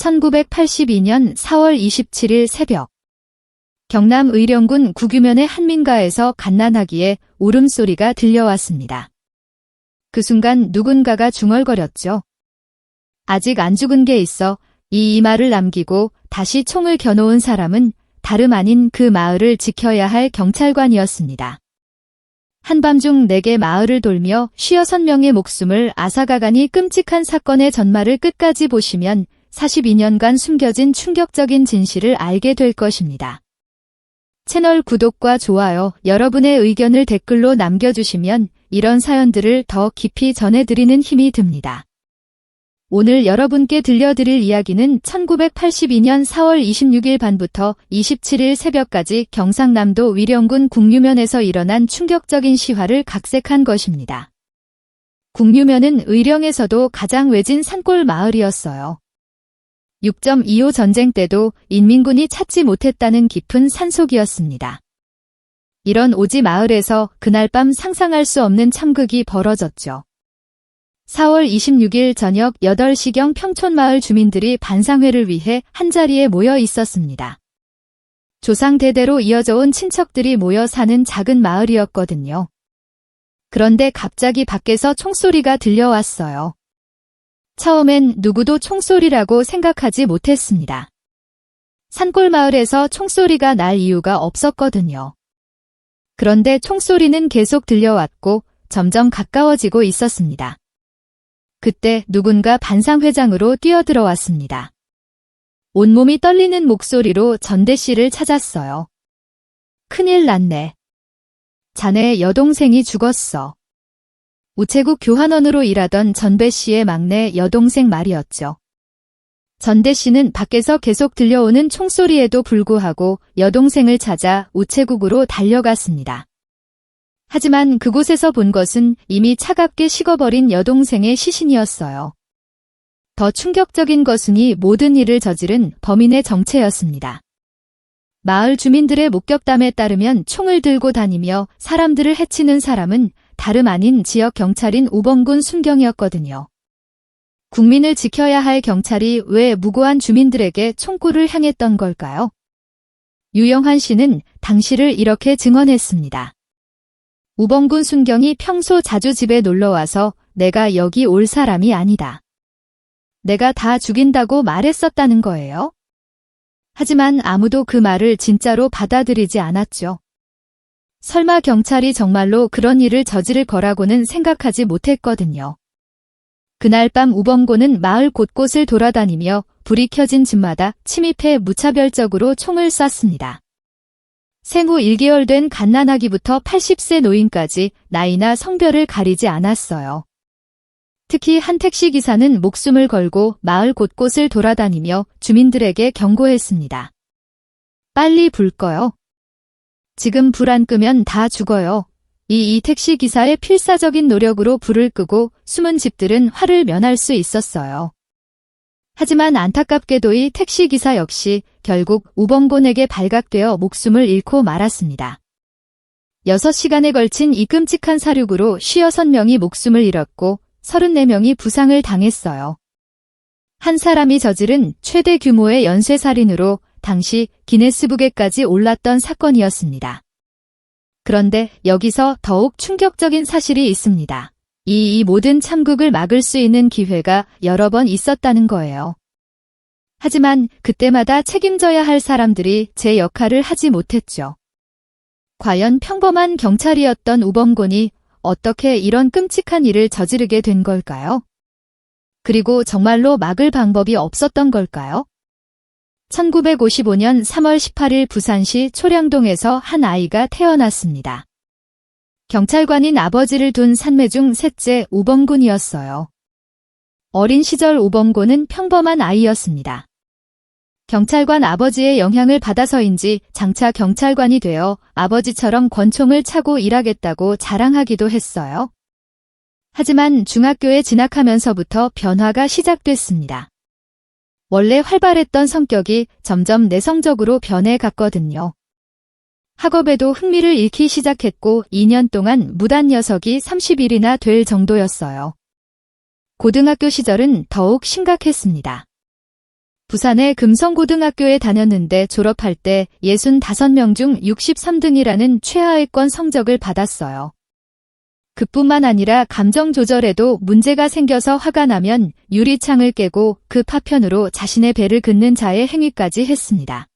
1982년 4월 27일 새벽 경남 의령군 구규면의 한민가에서 갓난아기의 울음소리가 들려왔습니다. 그 순간 누군가가 중얼거렸죠. 아직 안 죽은 게 있어. 이 말을 남기고 다시 총을 겨놓은 사람은 다름 아닌 그 마을을 지켜야 할 경찰관이었습니다. 한밤중 내게 마을을 돌며 56명의 목숨을 앗아가가니 끔찍한 사건의 전말을 끝까지 보시면 42년간 숨겨진 충격적인 진실을 알게 될 것입니다. 채널 구독과 좋아요, 여러분의 의견을 댓글로 남겨주시면 이런 사연들을 더 깊이 전해드리는 힘이 듭니다. 오늘 여러분께 들려드릴 이야기는 1982년 4월 26일 밤부터 27일 새벽까지 경상남도 위령군 국유면에서 일어난 충격적인 시화를 각색한 것입니다. 국유면은 의령에서도 가장 외진 산골 마을이었어요. 6.25 전쟁 때도 인민군이 찾지 못했다는 깊은 산속이었습니다. 이런 오지 마을에서 그날 밤 상상할 수 없는 참극이 벌어졌죠. 4월 26일 저녁 8시경 평촌마을 주민들이 반상회를 위해 한자리에 모여 있었습니다. 조상 대대로 이어져 온 친척들이 모여 사는 작은 마을이었거든요. 그런데 갑자기 밖에서 총소리가 들려왔어요. 처음엔 누구도 총소리라고 생각하지 못했습니다. 산골 마을에서 총소리가 날 이유가 없었거든요. 그런데 총소리는 계속 들려왔고 점점 가까워지고 있었습니다. 그때 누군가 반상회장으로 뛰어들어왔습니다. 온몸이 떨리는 목소리로 전대 씨를 찾았어요. 큰일 났네. 자네 여동생이 죽었어. 우체국 교환원으로 일하던 전배 씨의 막내 여동생 말이었죠. 전대 씨는 밖에서 계속 들려오는 총소리에도 불구하고 여동생을 찾아 우체국으로 달려갔습니다. 하지만 그곳에서 본 것은 이미 차갑게 식어버린 여동생의 시신이었어요. 더 충격적인 것은 이 모든 일을 저지른 범인의 정체였습니다. 마을 주민들의 목격담에 따르면 총을 들고 다니며 사람들을 해치는 사람은 다름 아닌 지역 경찰인 우범군 순경이었거든요. 국민을 지켜야 할 경찰이 왜 무고한 주민들에게 총구를 향했던 걸까요? 유영환 씨는 당시를 이렇게 증언했습니다. 우범군 순경이 평소 자주 집에 놀러와서 내가 여기 올 사람이 아니다. 내가 다 죽인다고 말했었다는 거예요. 하지만 아무도 그 말을 진짜로 받아들이지 않았죠. 설마 경찰이 정말로 그런 일을 저지를 거라고는 생각하지 못했거든요. 그날 밤 우범군은 마을 곳곳을 돌아다니며 불이 켜진 집마다 침입해 무차별적으로 총을 쐈습니다. 생후 1개월 된 갓난아기부터 80세 노인까지 나이나 성별을 가리지 않았어요. 특히 한 택시기사는 목숨을 걸고 마을 곳곳을 돌아다니며 주민들에게 경고했습니다. 빨리 불 꺼요. 지금 불 안 끄면 다 죽어요. 이 택시기사의 필사적인 노력으로 불을 끄고 숨은 집들은 화를 면할 수 있었어요. 하지만 안타깝게도 이 택시기사 역시 결국 우범군에게 발각되어 목숨을 잃고 말았습니다. 6시간에 걸친 이 끔찍한 사륙으로 56명이 목숨을 잃었고 34명이 부상을 당했어요. 한 사람이 저지른 최대 규모의 연쇄살인으로 당시 기네스북에까지 올랐던 사건이었습니다. 그런데 여기서 더욱 충격적인 사실이 있습니다. 이 모든 참극을 막을 수 있는 기회가 여러 번 있었다는 거예요. 하지만 그때마다 책임져야 할 사람들이 제 역할을 하지 못했죠. 과연 평범한 경찰이었던 우범군이 어떻게 이런 끔찍한 일을 저지르게 된 걸까요? 그리고 정말로 막을 방법이 없었던 걸까요? 1955년 3월 18일 부산시 초량동에서 한 아이가 태어났습니다. 경찰관인 아버지를 둔 산매 중 셋째 우범군이었어요. 어린 시절 우범군은 평범한 아이였습니다. 경찰관 아버지의 영향을 받아서인지 장차 경찰관이 되어 아버지처럼 권총을 차고 일하겠다고 자랑하기도 했어요. 하지만 중학교에 진학하면서부터 변화가 시작됐습니다. 원래 활발했던 성격이 점점 내성적으로 변해갔거든요. 학업에도 흥미를 잃기 시작했고 2년 동안 무단 녀석이 30일이나 될 정도였어요. 고등학교 시절은 더욱 심각했습니다. 부산의 금성고등학교에 다녔는데 졸업할 때 65명 중 63등이라는 최하위권 성적을 받았어요. 그뿐만 아니라 감정 조절에도 문제가 생겨서 화가 나면 유리창을 깨고 그 파편으로 자신의 배를 긋는 자의 행위까지 했습니다.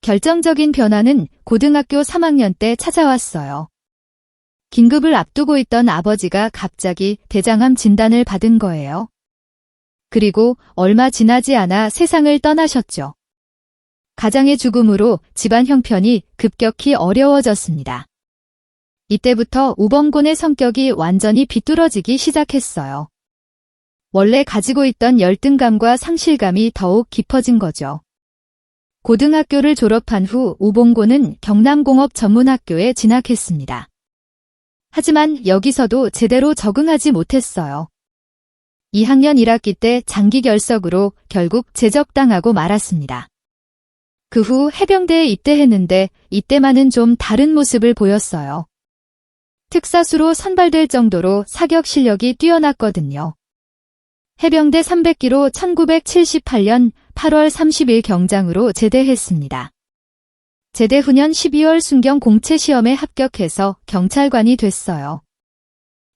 결정적인 변화는 고등학교 3학년 때 찾아왔어요. 긴급을 앞두고 있던 아버지가 갑자기 대장암 진단을 받은 거예요. 그리고 얼마 지나지 않아 세상을 떠나셨죠. 가장의 죽음으로 집안 형편이 급격히 어려워졌습니다. 이때부터 우범곤의 성격이 완전히 비뚤어지기 시작했어요. 원래 가지고 있던 열등감과 상실감이 더욱 깊어진 거죠. 고등학교를 졸업한 후 우범곤은 경남공업전문학교에 진학했습니다. 하지만 여기서도 제대로 적응하지 못했어요. 2학년 1학기 때 장기 결석으로 결국 제적당하고 말았습니다. 그 후 해병대에 입대했는데 이때만은 좀 다른 모습을 보였어요. 특사수로 선발될 정도로 사격 실력이 뛰어났거든요. 해병대 300기로 1978년 8월 30일 경장으로 제대했습니다. 제대 후년 12월 순경 공채 시험에 합격해서 경찰관이 됐어요.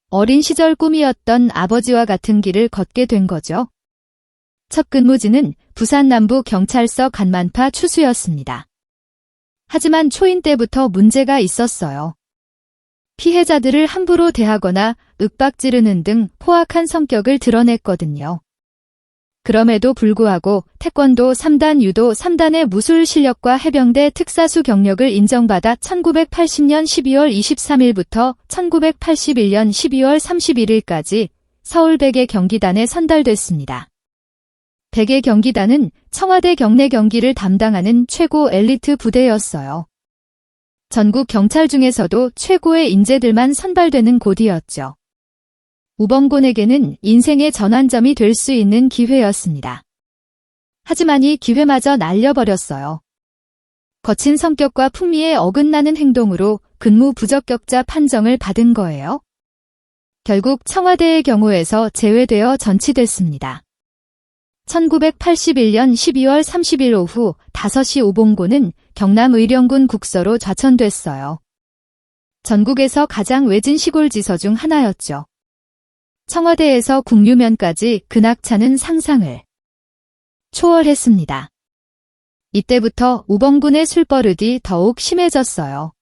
어린 시절 꿈이었던 아버지와 같은 길을 걷게 된 거죠. 첫 근무지는 부산 남부 경찰서 간만파 추수였습니다. 하지만 초임 때부터 문제가 있었어요. 피해자들을 함부로 대하거나 윽박지르는 등 포악한 성격을 드러냈거든요. 그럼에도 불구하고 태권도 3단, 유도 3단의 무술 실력과 해병대 특사수 경력을 인정받아 1980년 12월 23일부터 1981년 12월 31일까지 서울 백의 경기단에 선달됐습니다. 백의 경기단은 청와대 경내 경기를 담당하는 최고 엘리트 부대였어요. 전국 경찰 중에서도 최고의 인재들만 선발되는 곳이었죠. 우범곤에게는 인생의 전환점이 될 수 있는 기회였습니다. 하지만 이 기회마저 날려버렸어요. 거친 성격과 풍미에 어긋나는 행동으로 근무 부적격자 판정을 받은 거예요. 결국 청와대의 경호에서 제외되어 전치됐습니다. 1981년 12월 30일 오후 5시 우범곤은 경남 의령군 국서로 좌천됐어요. 전국에서 가장 외진 시골지서 중 하나였죠. 청와대에서 국유면까지 근학차는 상상을 초월했습니다. 이때부터 우범군의 술버릇이 더욱 심해졌어요.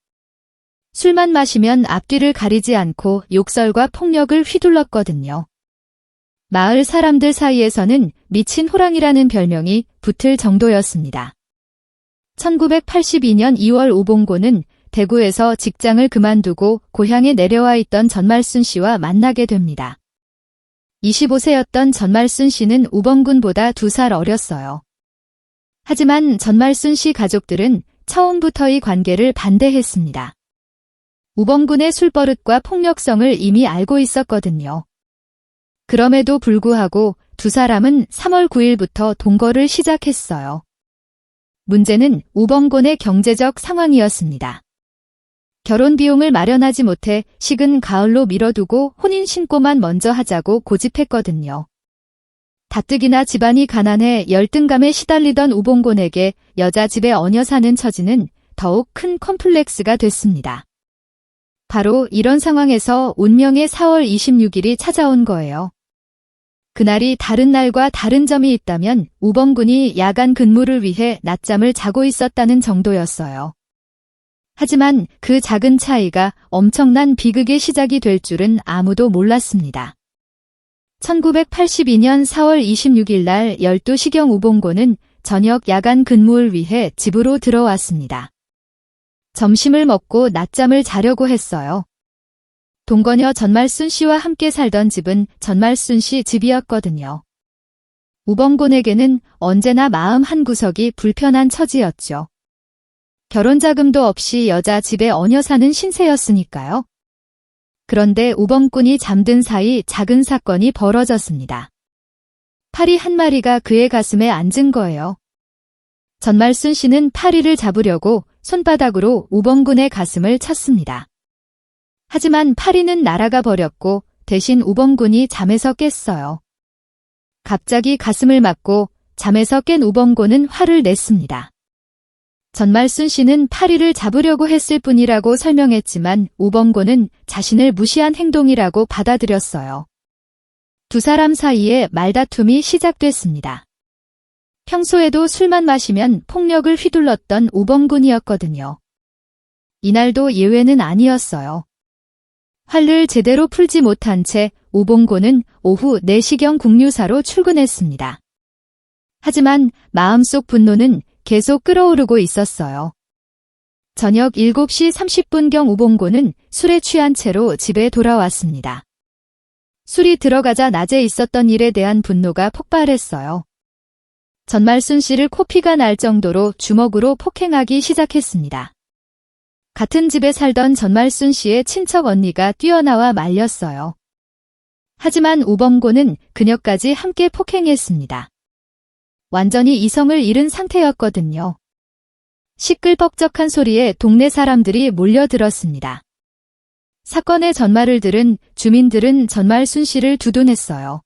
술만 마시면 앞뒤를 가리지 않고 욕설과 폭력을 휘둘렀거든요. 마을 사람들 사이에서는 미친 호랑이라는 별명이 붙을 정도였습니다. 1982년 2월 우범곤은 대구에서 직장을 그만두고 고향에 내려와 있던 전말순 씨와 만나게 됩니다. 25세였던 전말순 씨는 우범군보다 2살 어렸어요. 하지만 전말순 씨 가족들은 처음부터 이 관계를 반대했습니다. 우범군의 술버릇과 폭력성을 이미 알고 있었거든요. 그럼에도 불구하고 두 사람은 3월 9일부터 동거를 시작했어요. 문제는 우범곤의 경제적 상황이었습니다. 결혼 비용을 마련하지 못해 식은 가을로 미뤄두고 혼인신고만 먼저 하자고 고집했거든요. 가뜩이나 집안이 가난해 열등감에 시달리던 우범곤에게 여자 집에 얹혀 사는 처지는 더욱 큰 컴플렉스가 됐습니다. 바로 이런 상황에서 운명의 4월 26일이 찾아온 거예요. 그날이 다른 날과 다른 점이 있다면 우범군이 야간 근무를 위해 낮잠을 자고 있었다는 정도였어요. 하지만 그 작은 차이가 엄청난 비극의 시작이 될 줄은 아무도 몰랐습니다. 1982년 4월 26일 날 12시경 우범곤은 저녁 야간 근무를 위해 집으로 들어왔습니다. 점심을 먹고 낮잠을 자려고 했어요. 동거녀 전말순 씨와 함께 살던 집은 전말순 씨 집이었거든요. 우범곤에게는 언제나 마음 한구석이 불편한 처지였죠. 결혼자금도 없이 여자 집에 얹혀 사는 신세였으니까요. 그런데 우범군이 잠든 사이 작은 사건이 벌어졌습니다. 파리 한 마리가 그의 가슴에 앉은 거예요. 전말순 씨는 파리를 잡으려고 손바닥으로 우범군의 가슴을 쳤습니다. 하지만 파리는 날아가 버렸고 대신 우범군이 잠에서 깼어요. 갑자기 가슴을 맞고 잠에서 깬 우범고는 화를 냈습니다. 전말순 씨는 파리를 잡으려고 했을 뿐이라고 설명했지만 우범고는 자신을 무시한 행동이라고 받아들였어요. 두 사람 사이에 말다툼이 시작됐습니다. 평소에도 술만 마시면 폭력을 휘둘렀던 우범군이었거든요. 이날도 예외는 아니었어요. 화를 제대로 풀지 못한 채 우범고는 오후 4시경 국류사로 출근했습니다. 하지만 마음속 분노는 계속 끓어오르고 있었어요. 저녁 7시 30분경 우범고는 술에 취한 채로 집에 돌아왔습니다. 술이 들어가자 낮에 있었던 일에 대한 분노가 폭발했어요. 전말순 씨를 코피가 날 정도로 주먹으로 폭행하기 시작했습니다. 같은 집에 살던 전말순 씨의 친척 언니가 뛰어나와 말렸어요. 하지만 우범고는 그녀까지 함께 폭행했습니다. 완전히 이성을 잃은 상태였거든요. 시끌벅적한 소리에 동네 사람들이 몰려들었습니다. 사건의 전말을 들은 주민들은 전말순 씨를 두둔했어요.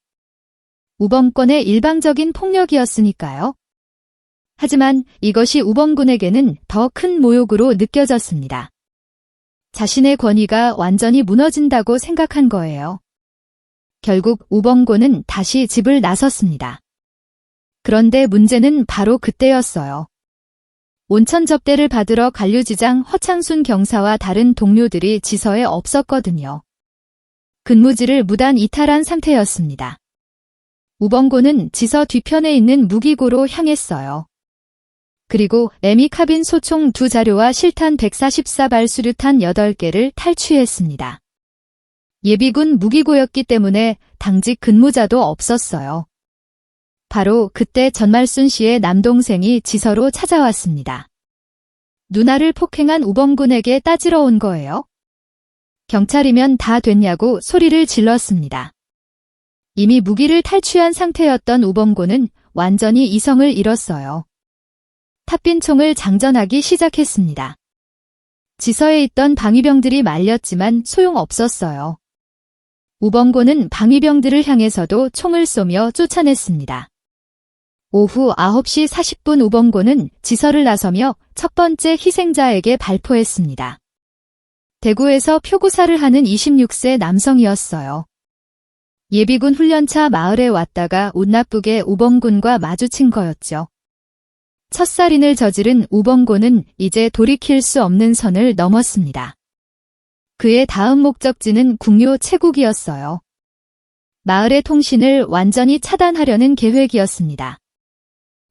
우범권의 일방적인 폭력이었으니까요. 하지만 이것이 우범군에게는 더 큰 모욕으로 느껴졌습니다. 자신의 권위가 완전히 무너진다고 생각한 거예요. 결국 우범군은 다시 집을 나섰습니다. 그런데 문제는 바로 그때였어요. 온천 접대를 받으러 간류지장 허창순 경사와 다른 동료들이 지서에 없었거든요. 근무지를 무단 이탈한 상태였습니다. 우범고는 지서 뒤편에 있는 무기고로 향했어요. 그리고 에미카빈 소총 2자료와 실탄 144발 수류탄 8개를 탈취했습니다. 예비군 무기고였기 때문에 당직 근무자도 없었어요. 바로 그때 전말순 씨의 남동생이 지서로 찾아왔습니다. 누나를 폭행한 우범군에게 따지러 온 거예요? 경찰이면 다 됐냐고 소리를 질렀습니다. 이미 무기를 탈취한 상태였던 우범고는 완전히 이성을 잃었어요. 탑빈 총을 장전하기 시작했습니다. 지서에 있던 방위병들이 말렸지만 소용없었어요. 우범고는 방위병들을 향해서도 총을 쏘며 쫓아냈습니다. 오후 9시 40분 우범고는 지서를 나서며 첫 번째 희생자에게 발포했습니다. 대구에서 표구사를 하는 26세 남성이었어요. 예비군 훈련차 마을에 왔다가 운 나쁘게 우범군과 마주친 거였죠. 첫 살인을 저지른 우범고는 이제 돌이킬 수 없는 선을 넘었습니다. 그의 다음 목적지는 궁요 채국이었어요. 마을의 통신을 완전히 차단하려는 계획이었습니다.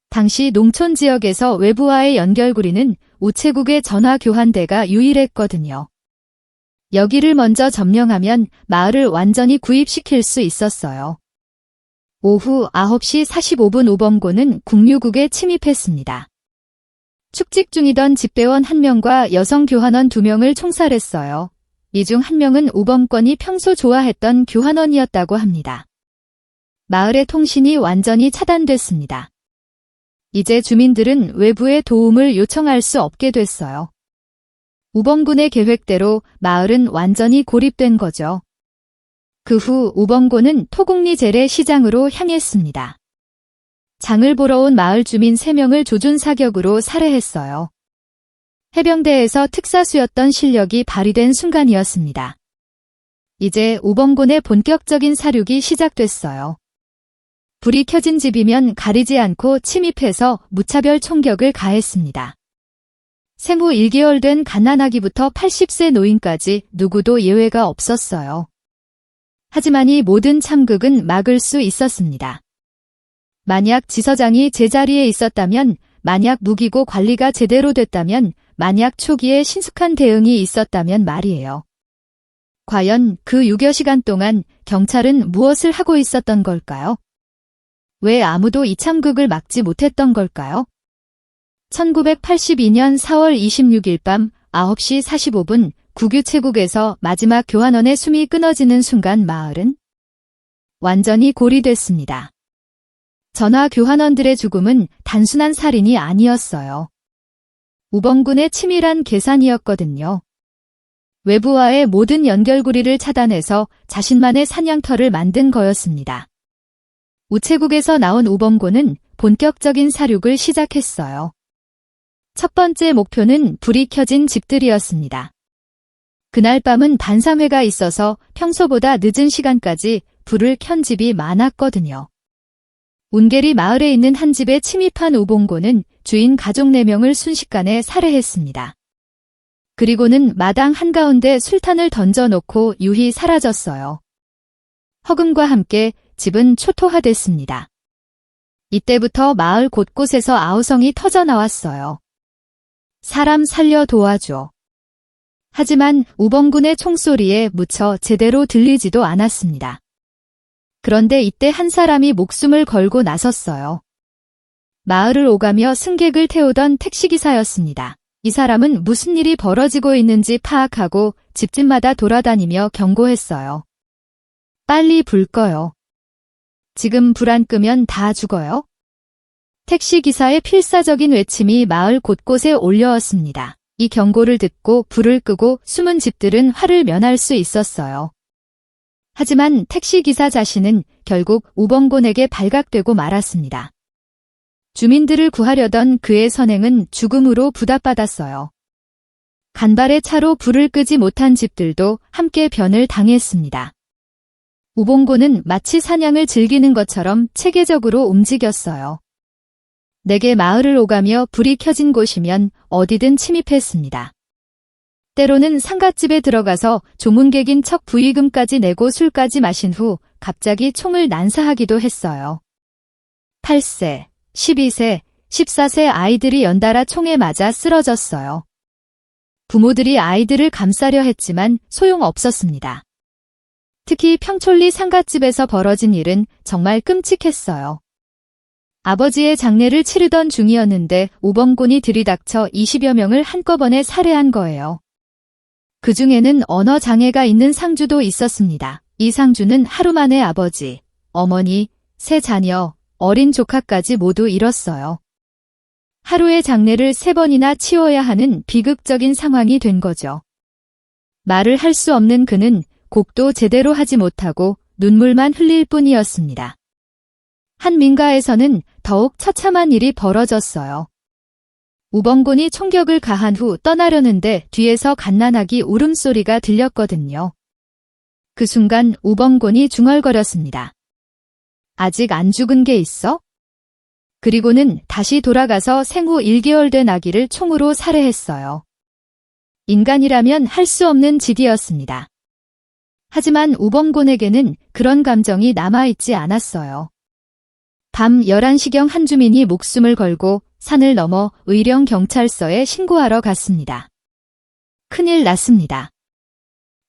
당시 농촌 지역에서 외부와의 연결고리는 우체국의 전화 교환대가 유일했거든요. 여기를 먼저 점령하면 마을을 완전히 구입시킬 수 있었어요. 오후 9시 45분 우범고는 국류국에 침입했습니다. 축직 중이던 집배원 1명과 여성 교환원 2명을 총살했어요. 이 중 1명은 우범권이 평소 좋아했던 교환원이었다고 합니다. 마을의 통신이 완전히 차단됐습니다. 이제 주민들은 외부의 도움을 요청할 수 없게 됐어요. 우범군의 계획대로 마을은 완전히 고립된 거죠. 그 후 우범고는 토국리 재래시장으로 향했습니다. 장을 보러 온 마을 주민 3명을 조준사격으로 살해했어요. 해병대에서 특사수였던 실력이 발휘된 순간이었습니다. 이제 우범군의 본격적인 사륙이 시작됐어요. 불이 켜진 집이면 가리지 않고 침입해서 무차별 총격을 가했습니다. 생후 1개월 된 갓난아기부터 80세 노인까지 누구도 예외가 없었어요. 하지만 이 모든 참극은 막을 수 있었습니다. 만약 지서장이 제자리에 있었다면, 만약 무기고 관리가 제대로 됐다면, 만약 초기에 신속한 대응이 있었다면 말이에요. 과연 그 6여 시간 동안 경찰은 무엇을 하고 있었던 걸까요? 왜 아무도 이 참극을 막지 못했던 걸까요? 1982년 4월 26일 밤 9시 45분 국유체국에서 마지막 교환원의 숨이 끊어지는 순간 마을은 완전히 고리됐습니다. 전화 교환원들의 죽음은 단순한 살인이 아니었어요. 우범군의 치밀한 계산이었거든요. 외부와의 모든 연결고리를 차단해서 자신만의 사냥터를 만든 거였습니다. 우체국에서 나온 우범고는 본격적인 사륙을 시작했어요. 첫 번째 목표는 불이 켜진 집들이었습니다. 그날 밤은 반상회가 있어서 평소보다 늦은 시간까지 불을 켠 집이 많았거든요. 운계리 마을에 있는 한 집에 침입한 우봉고는 주인 가족 4명을 순식간에 살해했습니다. 그리고는 마당 한가운데 술탄을 던져놓고 유히 사라졌어요. 허금과 함께 집은 초토화됐습니다. 이때부터 마을 곳곳에서 아우성이 터져나왔어요. 사람 살려 도와줘. 하지만 우범군의 총소리에 무쳐 제대로 들리지도 않았습니다. 그런데 이때 한 사람이 목숨을 걸고 나섰어요. 마을을 오가며 승객을 태우던 택시기사였습니다. 이 사람은 무슨 일이 벌어지고 있는지 파악하고 집집마다 돌아다니며 경고했어요. 빨리 불 꺼요. 지금 불 안 끄면 다 죽어요. 택시기사의 필사적인 외침이 마을 곳곳에 울려왔습니다. 이 경고를 듣고 불을 끄고 숨은 집들은 화를 면할 수 있었어요. 하지만 택시기사 자신은 결국 우범곤에게 발각되고 말았습니다. 주민들을 구하려던 그의 선행은 죽음으로 부답받았어요. 간발의 차로 불을 끄지 못한 집들도 함께 변을 당했습니다. 우봉고는 마치 사냥을 즐기는 것처럼 체계적으로 움직였어요. 내게 마을을 오가며 불이 켜진 곳이면 어디든 침입했습니다. 때로는 상갓집에 들어가서 조문객인 척 부의금까지 내고 술까지 마신 후 갑자기 총을 난사하기도 했어요. 8세, 12세, 14세 아이들이 연달아 총에 맞아 쓰러졌어요. 부모들이 아이들을 감싸려 했지만 소용없었습니다. 특히 평촌리 상갓집에서 벌어진 일은 정말 끔찍했어요. 아버지의 장례를 치르던 중이었는데 우범곤이 들이닥쳐 20여 명을 한꺼번에 살해한 거예요. 그 중에는 언어장애가 있는 상주도 있었습니다. 이 상주는 하루 만에 아버지, 어머니, 3 자녀, 어린 조카까지 모두 잃었어요. 하루의 장례를 3번이나 치워야 하는 비극적인 상황이 된 거죠. 말을 할 수 없는 그는 곡도 제대로 하지 못하고 눈물만 흘릴 뿐이었습니다. 한 민가에서는 더욱 처참한 일이 벌어졌어요. 우범곤이 총격을 가한 후 떠나려는데 뒤에서 갓난아기 울음소리가 들렸거든요. 그 순간 우범곤이 중얼거렸습니다. 아직 안 죽은 게 있어? 그리고는 다시 돌아가서 생후 1개월 된 아기를 총으로 살해했어요. 인간이라면 할 수 없는 짓이었습니다. 하지만 우범곤에게는 그런 감정이 남아있지 않았어요. 밤 11시경 한 주민이 목숨을 걸고 산을 넘어 의령경찰서에 신고하러 갔습니다. 큰일 났습니다.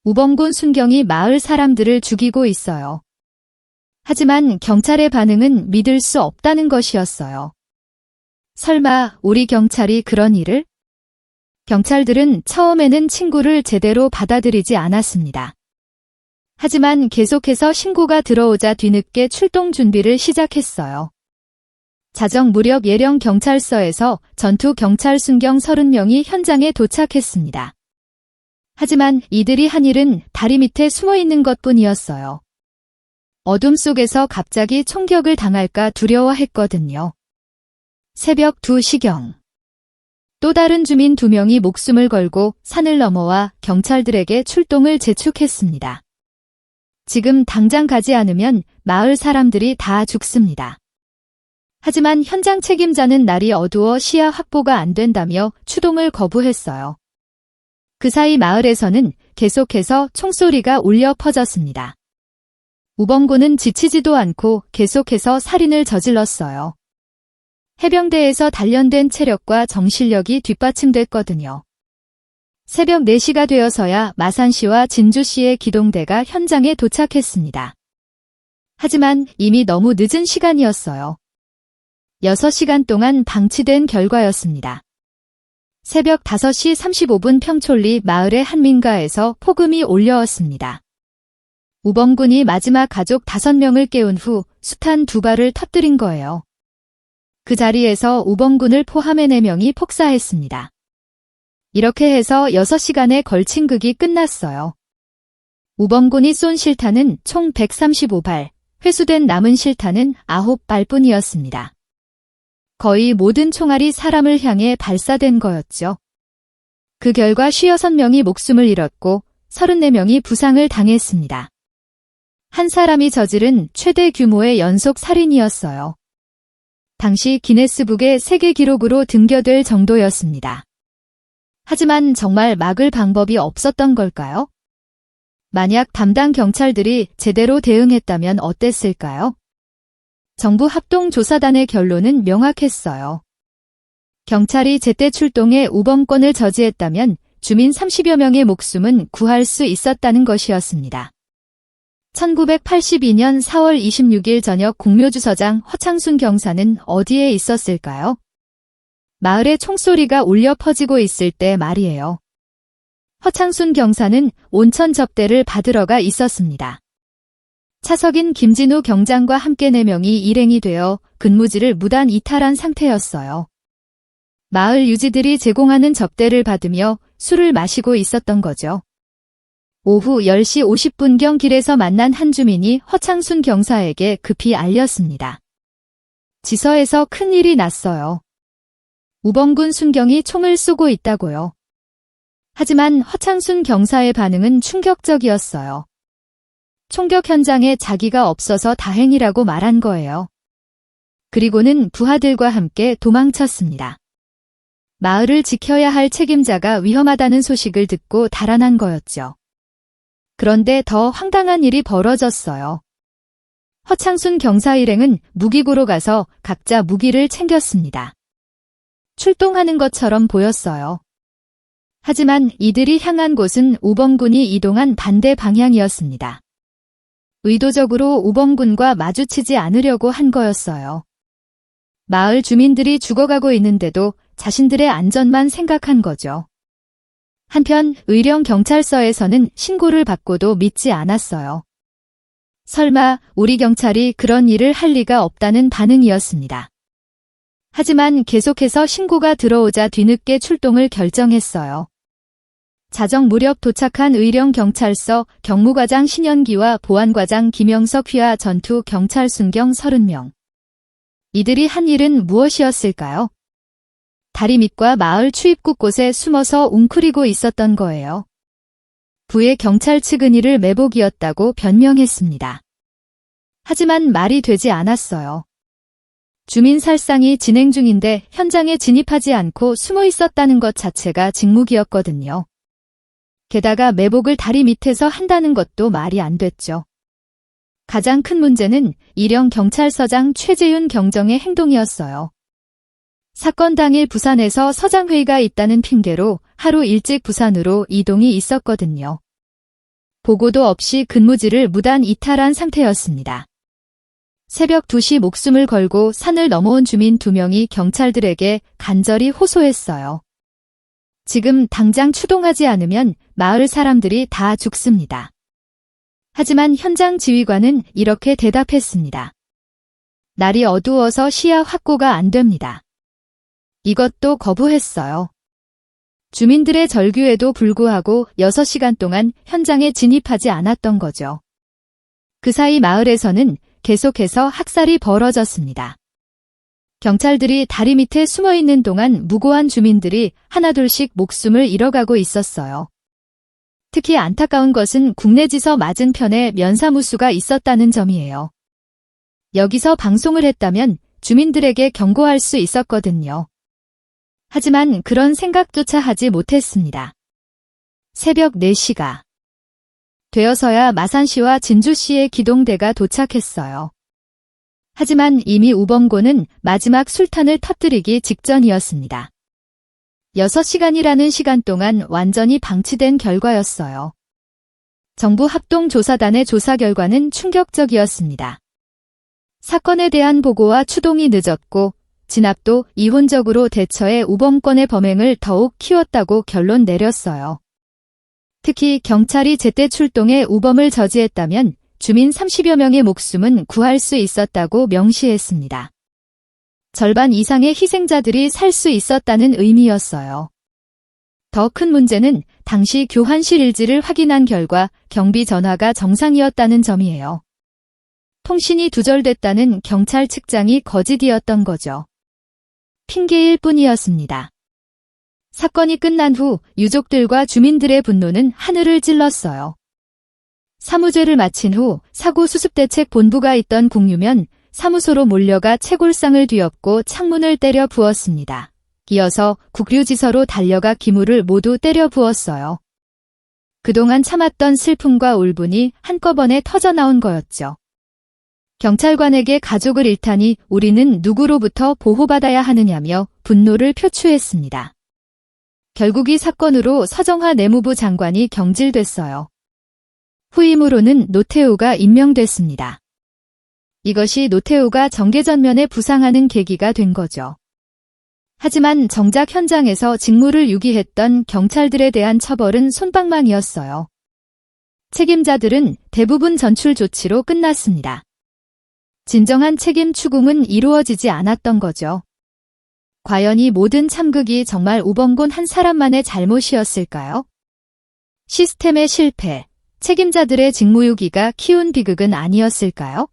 우범곤 순경이 마을 사람들을 죽이고 있어요. 하지만 경찰의 반응은 믿을 수 없다는 것이었어요. 설마 우리 경찰이 그런 일을? 경찰들은 처음에는 친구를 제대로 받아들이지 않았습니다. 하지만 계속해서 신고가 들어오자 뒤늦게 출동 준비를 시작했어요. 자정 무렵 예령경찰서에서 전투경찰 순경 30명이 현장에 도착했습니다. 하지만 이들이 한 일은 다리 밑에 숨어있는 것뿐이었어요. 어둠 속에서 갑자기 총격을 당할까 두려워했거든요. 새벽 2시경. 또 다른 주민 2명이 목숨을 걸고 산을 넘어와 경찰들에게 출동을 재촉했습니다. 지금 당장 가지 않으면 마을 사람들이 다 죽습니다. 하지만 현장 책임자는 날이 어두워 시야 확보가 안 된다며 추동을 거부했어요. 그 사이 마을에서는 계속해서 총소리가 울려 퍼졌습니다. 우범곤은 지치지도 않고 계속해서 살인을 저질렀어요. 해병대에서 단련된 체력과 정신력이 뒷받침됐거든요. 새벽 4시가 되어서야 마산시와 진주시의 기동대가 현장에 도착했습니다. 하지만 이미 너무 늦은 시간이었어요. 6시간 동안 방치된 결과였습니다. 새벽 5시 35분 평촌리 마을의 한 민가에서 폭음이 울려왔습니다. 우범군이 마지막 가족 5명을 깨운 후 수탄 2발을 터뜨린 거예요. 그 자리에서 우범군을 포함해 4명이 폭사했습니다. 이렇게 해서 6시간의 걸친 극이 끝났어요. 우범군이 쏜 실탄은 총 135발, 회수된 남은 실탄은 9발뿐이었습니다. 거의 모든 총알이 사람을 향해 발사된 거였죠. 그 결과 56명이 목숨을 잃었고 34명이 부상을 당했습니다. 한 사람이 저지른 최대 규모의 연속 살인이었어요. 당시 기네스북의 세계 기록으로 등재될 정도였습니다. 하지만 정말 막을 방법이 없었던 걸까요? 만약 담당 경찰들이 제대로 대응했다면 어땠을까요? 정부 합동조사단의 결론은 명확했어요. 경찰이 제때 출동해 우범권을 저지했다면 주민 30여 명의 목숨은 구할 수 있었다는 것이었습니다. 1982년 4월 26일 저녁 공묘주서장 허창순 경사는 어디에 있었을까요? 마을에 총소리가 울려 퍼지고 있을 때 말이에요. 허창순 경사는 온천 접대를 받으러 가 있었습니다. 차석인 김진우 경장과 함께 4명이 일행이 되어 근무지를 무단 이탈한 상태였어요. 마을 유지들이 제공하는 접대를 받으며 술을 마시고 있었던 거죠. 오후 10시 50분경 길에서 만난 한 주민이 허창순 경사에게 급히 알렸습니다. 지서에서 큰일이 났어요. 우범군 순경이 총을 쏘고 있다고요. 하지만 허창순 경사의 반응은 충격적이었어요. 총격 현장에 자기가 없어서 다행이라고 말한 거예요. 그리고는 부하들과 함께 도망쳤습니다. 마을을 지켜야 할 책임자가 위험하다는 소식을 듣고 달아난 거였죠. 그런데 더 황당한 일이 벌어졌어요. 허창순 경사 일행은 무기고로 가서 각자 무기를 챙겼습니다. 출동하는 것처럼 보였어요. 하지만 이들이 향한 곳은 우범군이 이동한 반대 방향이었습니다. 의도적으로 우범군과 마주치지 않으려고 한 거였어요. 마을 주민들이 죽어가고 있는데도 자신들의 안전만 생각한 거죠. 한편 의령경찰서에서는 신고를 받고도 믿지 않았어요. 설마 우리 경찰이 그런 일을 할 리가 없다는 반응이었습니다. 하지만 계속해서 신고가 들어오자 뒤늦게 출동을 결정했어요. 자정 무렵 도착한 의령경찰서 경무과장 신현기와 보안과장 김영석 휘하 전투 경찰 순경 30명. 이들이 한 일은 무엇이었을까요? 다리 밑과 마을 출입구 곳에 숨어서 웅크리고 있었던 거예요. 부의 경찰 측은 이를 매복이었다고 변명했습니다. 하지만 말이 되지 않았어요. 주민 살상이 진행 중인데 현장에 진입하지 않고 숨어 있었다는 것 자체가 직무기였거든요. 게다가 매복을 다리 밑에서 한다는 것도 말이 안 됐죠. 가장 큰 문제는 의령경찰서장 최재윤 경정의 행동이었어요. 사건 당일 부산에서 서장회의가 있다는 핑계로 하루 일찍 부산으로 이동이 있었거든요. 보고도 없이 근무지를 무단 이탈한 상태였습니다. 새벽 2시 목숨을 걸고 산을 넘어온 주민 2명이 경찰들에게 간절히 호소했어요. 지금 당장 추동하지 않으면 마을 사람들이 다 죽습니다. 하지만 현장 지휘관은 이렇게 대답했습니다. 날이 어두워서 시야 확보가 안 됩니다. 이것도 거부했어요. 주민들의 절규에도 불구하고 6시간 동안 현장에 진입하지 않았던 거죠. 그 사이 마을에서는 계속해서 학살이 벌어졌습니다. 경찰들이 다리 밑에 숨어 있는 동안 무고한 주민들이 하나둘씩 목숨을 잃어가고 있었어요. 특히 안타까운 것은 국내지서 맞은편에 면사무소가 있었다는 점이에요. 여기서 방송을 했다면 주민들에게 경고할 수 있었거든요. 하지만 그런 생각조차 하지 못했습니다. 새벽 4시가 되어서야 마산시와 진주시의 기동대가 도착했어요. 하지만 이미 우범고는 마지막 술탄을 터뜨리기 직전이었습니다. 6시간이라는 시간 동안 완전히 방치된 결과였어요. 정부 합동조사단의 조사 결과는 충격적이었습니다. 사건에 대한 보고와 추동이 늦었고 진압도 이혼적으로 대처해 우범권의 범행을 더욱 키웠다고 결론 내렸어요. 특히 경찰이 제때 출동해 우범을 저지했다면 주민 30여 명의 목숨은 구할 수 있었다고 명시했습니다. 절반 이상의 희생자들이 살 수 있었다는 의미였어요. 더 큰 문제는 당시 교환실 일지를 확인한 결과 경비 전화가 정상이었다는 점이에요. 통신이 두절됐다는 경찰 측장이 거짓이었던 거죠. 핑계일 뿐이었습니다. 사건이 끝난 후 유족들과 주민들의 분노는 하늘을 찔렀어요. 사무죄를 마친 후 사고수습대책 본부가 있던 국유면 사무소로 몰려가 채골상을 뒤엎고 창문을 때려 부었습니다. 이어서 국유지서로 달려가 기물을 모두 때려 부었어요. 그동안 참았던 슬픔과 울분이 한꺼번에 터져나온 거였죠. 경찰관에게 가족을 잃다니 우리는 누구로부터 보호받아야 하느냐며 분노를 표출했습니다. 결국 이 사건으로 서정화 내무부 장관이 경질됐어요. 후임으로는 노태우가 임명됐습니다. 이것이 노태우가 정계전면에 부상하는 계기가 된 거죠. 하지만 정작 현장에서 직무를 유기했던 경찰들에 대한 처벌은 솜방망이였어요. 책임자들은 대부분 전출 조치로 끝났습니다. 진정한 책임 추궁은 이루어지지 않았던 거죠. 과연 이 모든 참극이 정말 우범곤 한 사람만의 잘못이었을까요? 시스템의 실패, 책임자들의 직무유기가 키운 비극은 아니었을까요?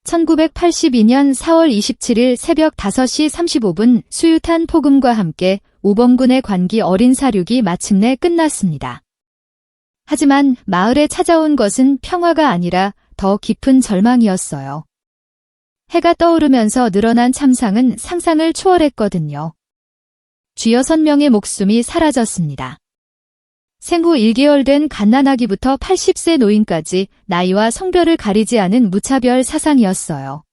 1982년 4월 27일 새벽 5시 35분 수유탄 폭음과 함께 우범군의 관기 어린 사륙이 마침내 끝났습니다. 하지만 마을에 찾아온 것은 평화가 아니라 더 깊은 절망이었어요. 해가 떠오르면서 늘어난 참상은 상상을 초월했거든요. 56명의 목숨이 사라졌습니다. 생후 1개월 된 갓난아기부터 80세 노인까지 나이와 성별을 가리지 않은 무차별 사상이었어요.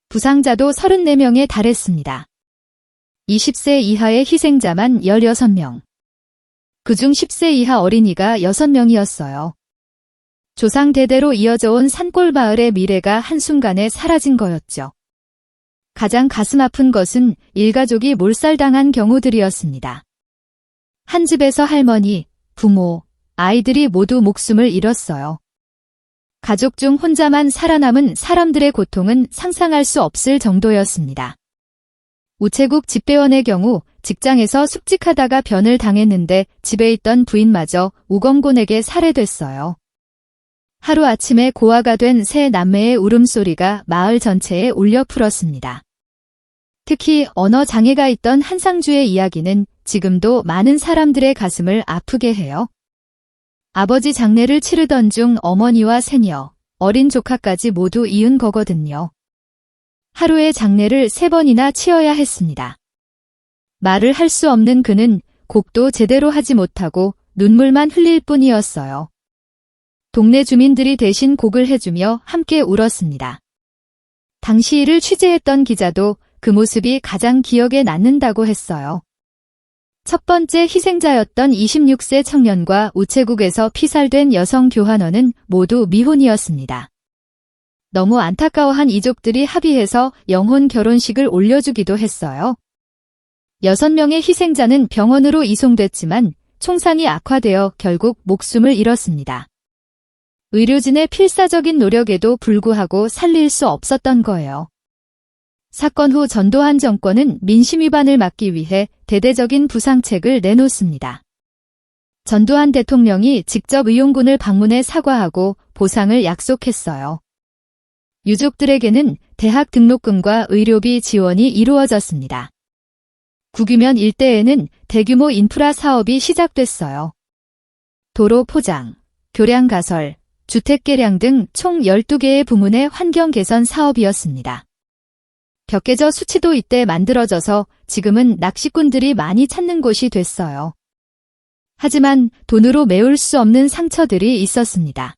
부상자도 34명에 달했습니다. 20세 이하의 희생자만 16명. 그중 10세 이하 어린이가 6명이었어요. 조상 대대로 이어져 온 산골마을의 미래가 한순간에 사라진 거였죠. 가장 가슴 아픈 것은 일가족이 몰살당한 경우들이었습니다. 한 집에서 할머니, 부모, 아이들이 모두 목숨을 잃었어요. 가족 중 혼자만 살아남은 사람들의 고통은 상상할 수 없을 정도였습니다. 우체국 집배원의 경우 직장에서 숙직하다가 변을 당했는데 집에 있던 부인마저 우범곤에게 살해됐어요. 하루아침에 고아가 된 세 남매의 울음소리가 마을 전체에 울려 풀었습니다. 특히 언어 장애가 있던 한상주의 이야기는 지금도 많은 사람들의 가슴을 아프게 해요. 아버지 장례를 치르던 중 어머니와 새녀, 어린 조카까지 모두 이은 거거든요. 하루에 장례를 3번이나 치러야 했습니다. 말을 할 수 없는 그는 곡도 제대로 하지 못하고 눈물만 흘릴 뿐이었어요. 동네 주민들이 대신 곡을 해주며 함께 울었습니다. 당시 이를 취재했던 기자도 그 모습이 가장 기억에 남는다고 했어요. 첫 번째 희생자였던 26세 청년과 우체국에서 피살된 여성 교환원은 모두 미혼이었습니다. 너무 안타까워한 이족들이 합의해서 영혼 결혼식을 올려주기도 했어요. 6명의 희생자는 병원으로 이송됐지만 총상이 악화되어 결국 목숨을 잃었습니다. 의료진의 필사적인 노력에도 불구하고 살릴 수 없었던 거예요. 사건 후 전두환 정권은 민심 위반을 막기 위해 대대적인 부상책을 내놓습니다. 전두환 대통령이 직접 의용군을 방문해 사과하고 보상을 약속했어요. 유족들에게는 대학 등록금과 의료비 지원이 이루어졌습니다. 국유면 일대에는 대규모 인프라 사업이 시작됐어요. 도로 포장, 교량 가설, 주택 개량 등 총 12개의 부문의 환경 개선 사업이었습니다. 벽계저 수치도 이때 만들어져서 지금은 낚시꾼들이 많이 찾는 곳이 됐어요. 하지만 돈으로 메울 수 없는 상처들이 있었습니다.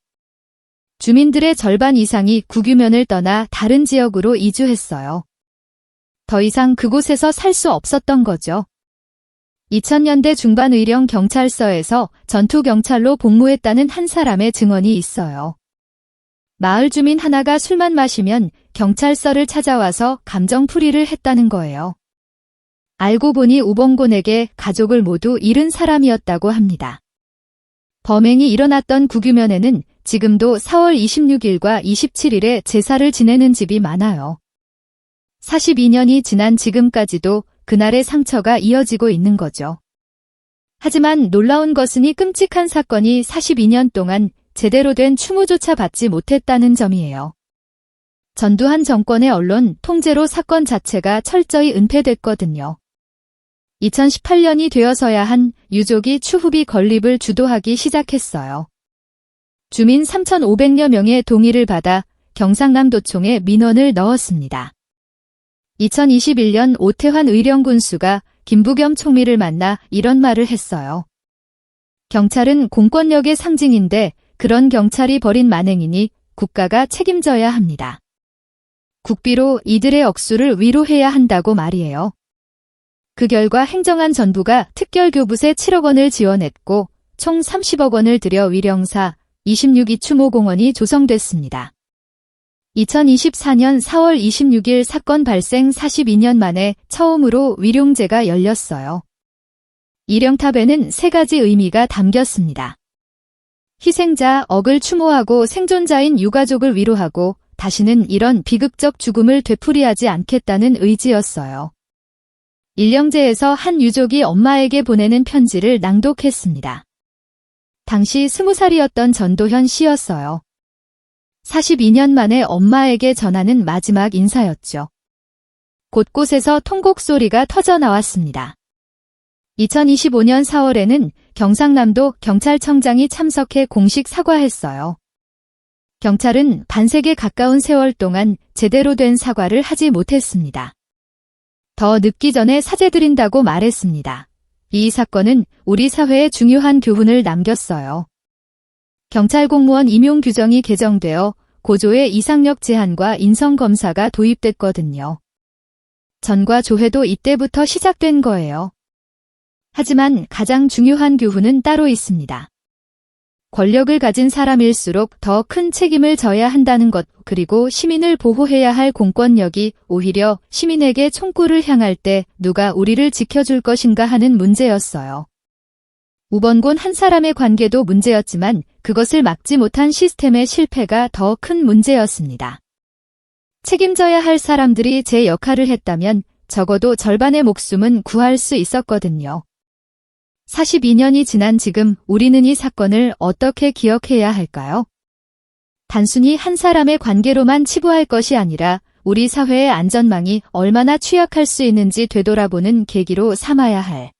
주민들의 절반 이상이 국유면을 떠나 다른 지역으로 이주했어요. 더 이상 그곳에서 살 수 없었던 거죠. 2000년대 중반 의령 경찰서에서 전투경찰로 복무했다는 한 사람의 증언이 있어요. 마을 주민 하나가 술만 마시면 경찰서를 찾아와서 감정풀이를 했다는 거예요. 알고 보니 우범곤에게 가족을 모두 잃은 사람이었다고 합니다. 범행이 일어났던 국유면에는 지금도 4월 26일과 27일에 제사를 지내는 집이 많아요. 42년이 지난 지금까지도 그날의 상처가 이어지고 있는 거죠. 하지만 놀라운 것은 이 끔찍한 사건이 42년 동안 제대로 된 추모조차 받지 못했다는 점이에요. 전두환 정권의 언론 통제로 사건 자체가 철저히 은폐됐거든요. 2018년이 되어서야 한 유족이 추후비 건립을 주도하기 시작했어요. 주민 3,500여 명의 동의를 받아 경상남도청에 민원을 넣었습니다. 2021년 오태환 의령군수가 김부겸 총리를 만나 이런 말을 했어요. 경찰은 공권력의 상징인데 그런 경찰이 벌인 만행이니 국가가 책임져야 합니다. 국비로 이들의 억수를 위로해야 한다고 말이에요. 그 결과 행정안 전부가 특결교부세 7억 원을 지원했고 총 30억 원을 들여 위령사 26이 추모공원이 조성됐습니다. 2024년 4월 26일 사건 발생 42년 만에 처음으로 위룡제가 열렸어요. 이령탑에는 3가지 의미가 담겼습니다. 희생자 억을 추모하고 생존자인 유가족을 위로하고 다시는 이런 비극적 죽음을 되풀이하지 않겠다는 의지였어요. 일령제에서 한 유족이 엄마에게 보내는 편지를 낭독했습니다. 당시 20살이었던 전도현 씨였어요. 42년 만에 엄마에게 전하는 마지막 인사였죠. 곳곳에서 통곡 소리가 터져 나왔습니다. 2025년 4월에는 경상남도 경찰청장이 참석해 공식 사과했어요. 경찰은 반세기 가까운 세월 동안 제대로 된 사과를 하지 못했습니다. 더 늦기 전에 사죄드린다고 말했습니다. 이 사건은 우리 사회에 중요한 교훈을 남겼어요. 경찰 공무원 임용 규정이 개정되어 고조의 이상력 제한과 인성검사가 도입됐거든요. 전과 조회도 이때부터 시작된 거예요. 하지만 가장 중요한 교훈은 따로 있습니다. 권력을 가진 사람일수록 더 큰 책임을 져야 한다는 것, 그리고 시민을 보호해야 할 공권력이 오히려 시민에게 총구를 향할 때 누가 우리를 지켜줄 것인가 하는 문제였어요. 우번곤 한 사람의 관계도 문제였지만 그것을 막지 못한 시스템의 실패가 더 큰 문제였습니다. 책임져야 할 사람들이 제 역할을 했다면 적어도 절반의 목숨은 구할 수 있었거든요. 42년이 지난 지금 우리는 이 사건을 어떻게 기억해야 할까요? 단순히 한 사람의 관계로만 치부할 것이 아니라 우리 사회의 안전망이 얼마나 취약할 수 있는지 되돌아보는 계기로 삼아야 할